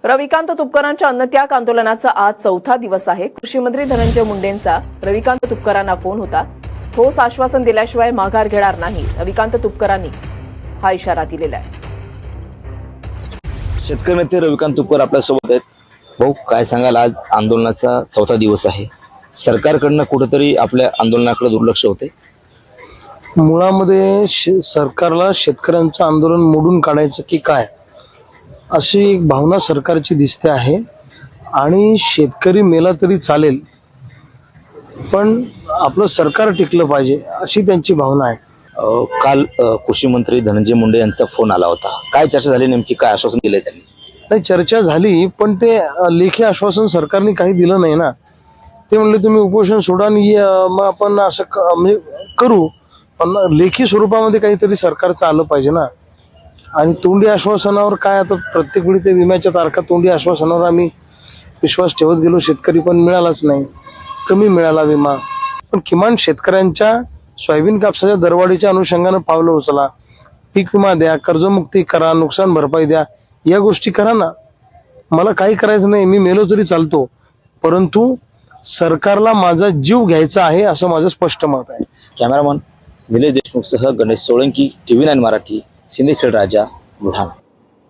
रविकांत तुपकरांच्या अन्नत्याग आंदोलनाचा आज चौथा दिवस आहे। कृषी मंत्री धनंजय मुंडेंचा रविकांत तुपकरांना फोन होता। ठोस आश्वासन दिल्याशिवाय माघार घेणार नाही, रविकांत तुपकरांनी हा इशारा दिलेला आहे। शेतकरी नेते रविकांत तुपकर आपल्यासोबत आहेत। भाऊ, काय सांगाल, आज आंदोलनाचा चौथा दिवस आहे, सरकारकडनं कुठेतरी आपल्या आंदोलनाकडे दुर्लक्ष होते। मुळामध्ये सरकारला शेतकऱ्यांचं आंदोलन मोडून काढायचं की काय अशी एक भावना सरकारची दिसते आहे आणि शेतकरी मेला तरी चालेल पण आपलं सरकार टिकलं पाहिजे अशी त्यांची भावना आहे। काल कृषी मंत्री धनंजय मुंडे यांचा फोन आला होता, काय चर्चा झाली, नेमकी काय आश्वासन दिले त्यांनी? नाही, चर्चा झाली पण ते लेखी आश्वासन सरकारने काही दिलं नाही ना। ते म्हणले तुम्ही उपोषण सोडा आणि मग आपण असं म्हणजे करू, पण लेखी स्वरूपामध्ये काहीतरी सरकारचं आलं पाहिजे ना। आणि तोंडी आश्वासनावर काय, आता प्रत्येक वेळी ते विम्याच्या तारखा तोंडी आश्वासनावर आम्ही विश्वास ठेवत गेलो, शेतकरी पण मिळालाच नाही, कमी मिळाला विमा। पण किमान शेतकऱ्यांच्या सोयाबीन कापसाच्या दरवाढीच्या अनुषंगानं पावलं उचला, पीक विमा द्या, कर्जमुक्ती करा, नुकसान भरपाई द्या, या गोष्टी करा ना। मला काही करायचं नाही, मी मेलो तरी चालतो, परंतु सरकारला माझा जीव घ्यायचा आहे असं माझं स्पष्ट मत आहे। Cameraman Nilesh देशमुखसह Ganesh Solanki, TV9 Marathi, Sindkhed Raja, Buldhana.